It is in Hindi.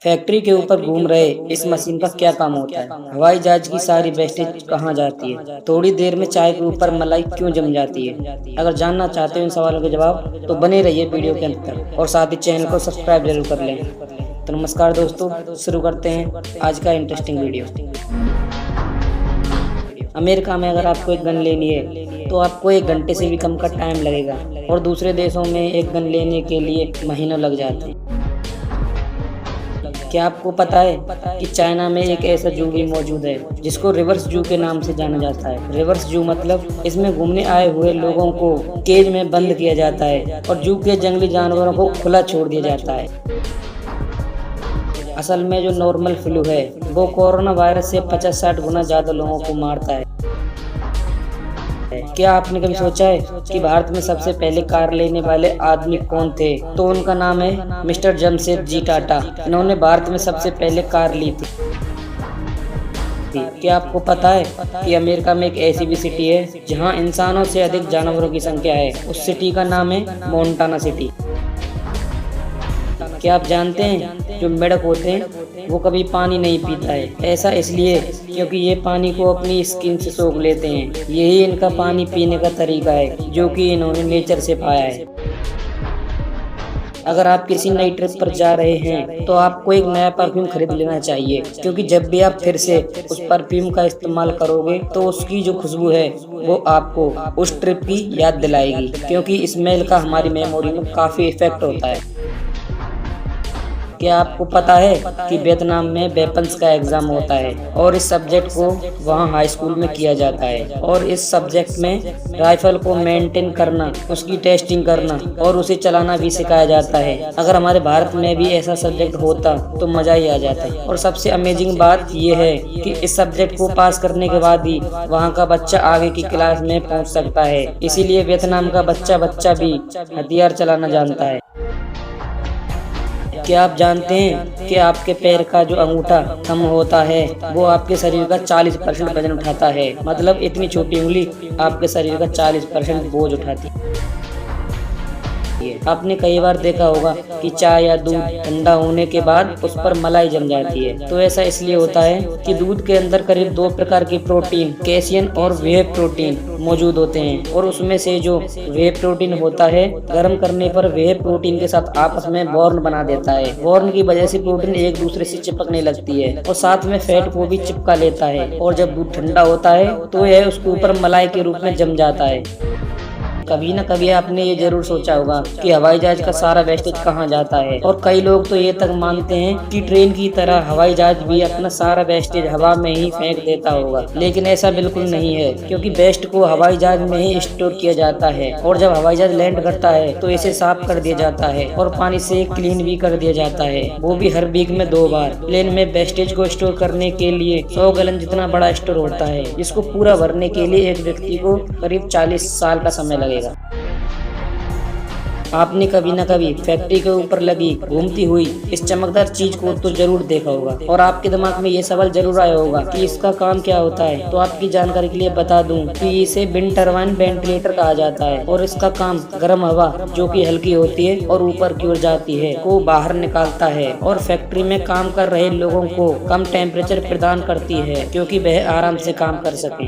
फैक्ट्री के ऊपर घूम रहे इस मशीन का क्या काम होता है? हवाई जहाज की सारी वेस्टेज कहाँ जाती है? थोड़ी देर में चाय के ऊपर मलाई क्यों जम जाती है? अगर जानना चाहते हो इन सवालों के जवाब तो बने रहिए वीडियो के अंत तक और साथ ही चैनल को सब्सक्राइब जरूर कर लें। तो नमस्कार दोस्तों, शुरू करते हैं आज का इंटरेस्टिंग वीडियो। अमेरिका में अगर आपको एक गन लेनी है तो आपको 1 घंटे से भी कम का टाइम लगेगा और दूसरे देशों में एक गन लेने के लिए महीनों लग जाते हैं। क्या आपको पता है कि चाइना में एक ऐसा जू भी मौजूद है जिसको रिवर्स जू के नाम से जाना जाता है। रिवर्स जू मतलब इसमें घूमने आए हुए लोगों को केज में बंद किया जाता है और जू के जंगली जानवरों को खुला छोड़ दिया जाता है। असल में जो नॉर्मल फ्लू है वो कोरोना वायरस से 50-60 गुना ज्यादा लोगों को मारता है। क्या आपने कभी सोचा है कि भारत में सबसे पहले कार लेने वाले आदमी कौन थे? तो उनका नाम है मिस्टर जमशेदजी टाटा। इन्होंने भारत में सबसे पहले कार ली थी। क्या आपको पता है कि अमेरिका में एक ऐसी भी सिटी है जहां इंसानों से अधिक जानवरों की संख्या है? उस सिटी का नाम है मोंटाना सिटी। क्या आप जानते हैं जो मेढक होते हैं वो कभी पानी नहीं पीता है? ऐसा इसलिए क्योंकि ये पानी को अपनी स्किन से सोख लेते हैं। यही इनका पानी पीने का तरीका है जो कि इन्होंने नेचर से पाया है। अगर आप किसी नई ट्रिप पर जा रहे हैं तो आपको एक नया परफ्यूम खरीद लेना चाहिए, क्योंकि जब भी आप फिर से उस परफ्यूम का इस्तेमाल करोगे तो उसकी जो खुशबू है वो आपको उस ट्रिप की याद दिलाएगी, क्योंकि स्मेल का हमारी मेमोरी में काफी इफेक्ट होता है। क्या आपको पता है कि वियतनाम में वेपन्स का एग्जाम होता है और इस सब्जेक्ट को वहाँ हाई स्कूल में किया जाता है और इस सब्जेक्ट में राइफल को मेंटेन करना, उसकी टेस्टिंग करना और उसे चलाना भी सिखाया जाता है। अगर हमारे भारत में भी ऐसा सब्जेक्ट होता तो मजा ही आ जाता है। और सबसे अमेजिंग बात यह है कि इस सब्जेक्ट को पास करने के बाद ही वहाँ का बच्चा आगे की क्लास में पहुँच सकता है। इसीलिए वियतनाम का बच्चा भी हथियार चलाना जानता है। क्या आप जानते हैं कि आपके पैर का जो अंगूठा थंब होता है वो आपके शरीर का 40% वजन उठाता है? मतलब इतनी छोटी उंगली आपके शरीर का 40% बोझ उठाती है। आपने कई बार देखा होगा कि चाय या दूध ठंडा होने के बाद उस पर मलाई जम जाती है। तो ऐसा इसलिए होता है कि दूध के अंदर करीब 2 प्रकार के प्रोटीन, कैसियन और वे प्रोटीन मौजूद होते हैं और उसमें से जो वे प्रोटीन होता है गर्म करने पर वे प्रोटीन के साथ आपस में बॉर्न बना देता है। बॉर्न की वजह से प्रोटीन एक दूसरे से चिपकने लगती है और साथ में फैट को भी चिपका लेता है और जब दूध ठंडा होता है तो यह उसके ऊपर मलाई के रूप में जम जाता है। कभी न कभी आपने ये जरूर सोचा होगा कि हवाई जहाज का सारा वेस्टेज कहाँ जाता है, और कई लोग तो ये तक मानते हैं कि ट्रेन की तरह हवाई जहाज भी अपना सारा वेस्टेज हवा में ही फेंक देता होगा। लेकिन ऐसा बिल्कुल नहीं है, क्योंकि वेस्ट को हवाई जहाज में ही स्टोर किया जाता है और जब हवाई जहाज लैंड करता है तो इसे साफ कर दिया जाता है और पानी से क्लीन भी कर दिया जाता है, वो भी हर वीक में 2 बार। प्लेन में वेस्टेज को स्टोर करने के लिए 100 गैलन जितना बड़ा स्टोर होता है, जिसको पूरा भरने के लिए एक व्यक्ति को करीब 40 साल का समय लगेगा। आपने कभी न कभी फैक्ट्री के ऊपर लगी घूमती हुई इस चमकदार चीज को तो जरूर देखा होगा और आपके दिमाग में ये सवाल जरूर आया होगा कि इसका काम क्या होता है। तो आपकी जानकारी के लिए बता दूं कि इसे विंड टरबाइन वेंटिलेटर कहा जाता है और इसका काम गर्म हवा जो कि हल्की होती है और ऊपर की ओर जाती है को बाहर निकालता है और फैक्ट्री में काम कर रहे लोगों को कम टेम्परेचर प्रदान करती है, क्योंकि वह आराम से काम कर सके।